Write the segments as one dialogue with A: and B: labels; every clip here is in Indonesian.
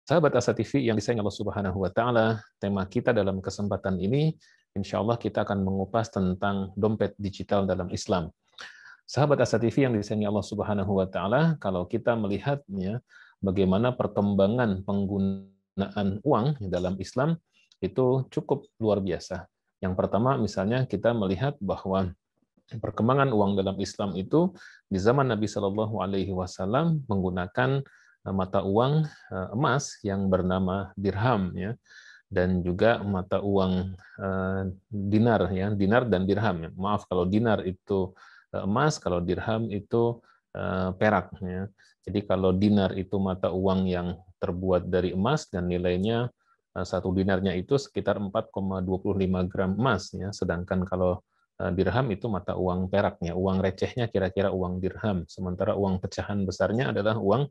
A: Sahabat Asa TV yang disayang Allah Subhanahu wa taala, tema kita dalam kesempatan ini insya Allah kita akan mengupas tentang dompet digital dalam Islam. Sahabat Asa TV yang disayang Allah Subhanahu wa taala, kalau kita melihatnya bagaimana perkembangan penggunaan uang dalam Islam itu cukup luar biasa. Yang pertama misalnya kita melihat bahwa perkembangan uang dalam Islam itu di zaman Nabi Shallallahu Alaihi Wasallam menggunakan mata uang emas yang bernama dirham, ya, dan juga mata uang dinar, ya, dinar dan dirham. Ya. Maaf kalau dinar itu emas, kalau dirham itu perak. Ya. Jadi kalau dinar itu mata uang yang terbuat dari emas dan nilainya satu dinarnya itu sekitar 4,25 gram emas, ya. Sedangkan kalau dirham itu mata uang peraknya, uang recehnya kira-kira uang dirham, sementara uang pecahan besarnya adalah uang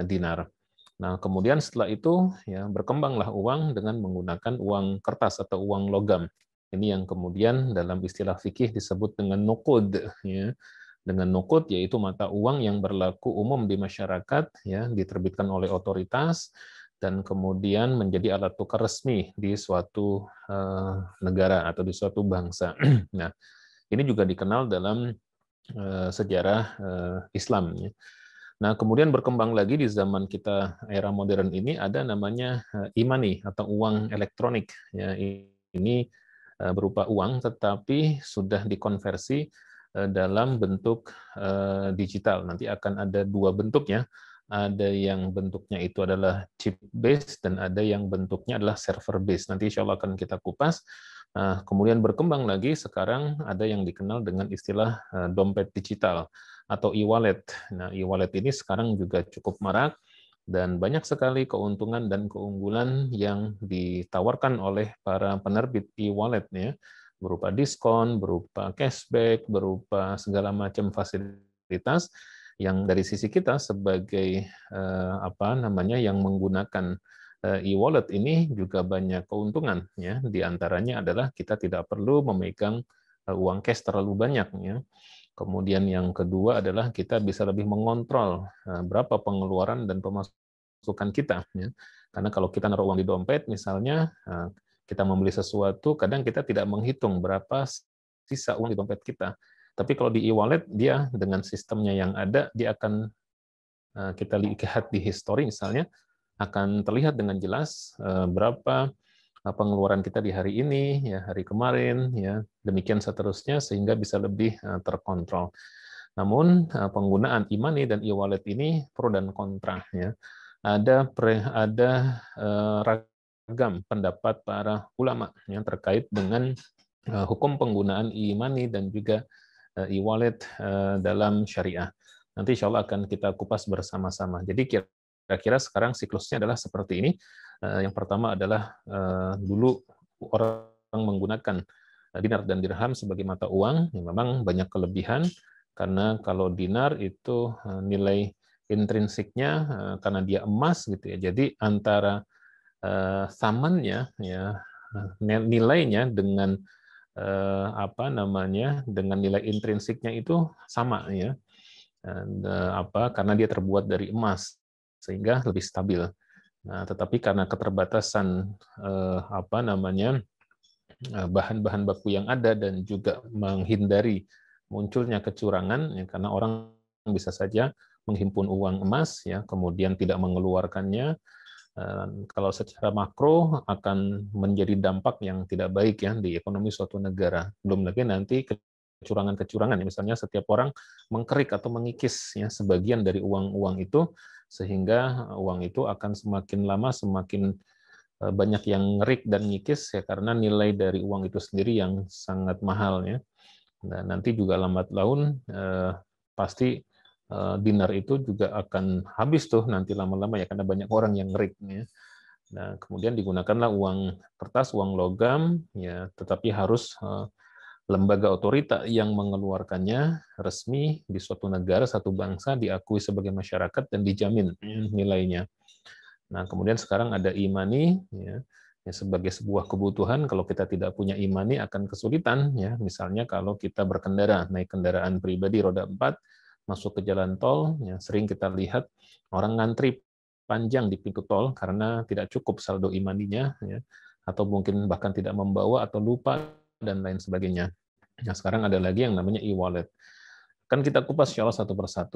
A: dinar. Nah, kemudian setelah itu ya berkembanglah uang dengan menggunakan uang kertas atau uang logam. Ini yang kemudian dalam istilah fikih disebut dengan nuqud, ya. Dengan nuqud yaitu mata uang yang berlaku umum di masyarakat, ya, diterbitkan oleh otoritas dan kemudian menjadi alat tukar resmi di suatu negara atau di suatu bangsa. Nah, ini juga dikenal dalam sejarah Islam. Ya. Nah, kemudian berkembang lagi di zaman kita era modern ini ada namanya e-money atau uang elektronik. Ya, ini berupa uang tetapi sudah dikonversi dalam bentuk digital. Nanti akan ada dua bentuknya. Ada yang bentuknya itu adalah chip based dan ada yang bentuknya adalah server based. Nanti insya Allah akan kita kupas. Kemudian berkembang lagi sekarang ada yang dikenal dengan istilah dompet digital atau e-wallet. Nah, e-wallet ini sekarang juga cukup marak dan banyak sekali keuntungan dan keunggulan yang ditawarkan oleh para penerbit e-wallet, ya, berupa diskon, berupa cashback, berupa segala macam fasilitas yang dari sisi kita sebagai yang menggunakan e-wallet ini juga banyak keuntungan, ya. Di antaranya adalah kita tidak perlu memegang uang cash terlalu banyak, ya. Kemudian yang kedua adalah kita bisa lebih mengontrol berapa pengeluaran dan pemasukan kita, ya. Karena kalau kita naruh uang di dompet misalnya kita membeli sesuatu, kadang kita tidak menghitung berapa sisa uang di dompet kita. Tapi kalau di e-wallet dia dengan sistemnya yang ada dia akan kita lihat di history misalnya akan terlihat dengan jelas berapa pengeluaran kita di hari ini, ya, hari kemarin, ya, demikian seterusnya sehingga bisa lebih terkontrol. Namun penggunaan e-money dan e-wallet ini pro dan kontra, ya. Ada ragam pendapat para ulama yang terkait dengan hukum penggunaan e-money dan juga e-wallet dalam syariah. Nanti insya Allah akan kita kupas bersama-sama. Jadi kira-kira sekarang siklusnya adalah seperti ini. Yang pertama adalah dulu orang menggunakan dinar dan dirham sebagai mata uang, yang memang banyak kelebihan, karena kalau dinar itu nilai intrinsiknya karena dia emas gitu ya. Jadi antara samannya, ya, nilainya dengan dengan nilai intrinsiknya itu sama, ya. Dan, karena dia terbuat dari emas sehingga lebih stabil. Nah, tetapi karena keterbatasan bahan-bahan baku yang ada dan juga menghindari munculnya kecurangan, ya, karena orang bisa saja menghimpun uang emas, ya, kemudian tidak mengeluarkannya. Kalau secara makro akan menjadi dampak yang tidak baik, ya, di ekonomi suatu negara. Belum lagi nanti kecurangan-kecurangan, ya, misalnya setiap orang mengkerik atau mengikis, ya, sebagian dari uang-uang itu, sehingga uang itu akan semakin lama semakin banyak yang ngerik dan ngikis, ya, karena nilai dari uang itu sendiri yang sangat mahal, ya. Nah, nanti juga lambat laun pasti dinar itu juga akan habis tuh nanti lama-lama, ya, karena banyak orang yang ngerik, ya. Nah, kemudian digunakanlah uang kertas, uang logam, ya, tetapi harus lembaga otorita yang mengeluarkannya resmi di suatu negara, satu bangsa, diakui sebagai masyarakat dan dijamin nilainya. Nah, kemudian sekarang ada e-money, ya, sebagai sebuah kebutuhan. Kalau kita tidak punya e-money akan kesulitan, ya. Misalnya kalau kita berkendara, naik kendaraan pribadi roda 4, masuk ke jalan tol, ya, sering kita lihat orang ngantri panjang di pintu tol karena tidak cukup saldo e-money-nya, ya, atau mungkin bahkan tidak membawa atau lupa dan lain sebagainya. Nah, sekarang ada lagi yang namanya e-wallet. Kan kita kupas insya Allah satu persatu.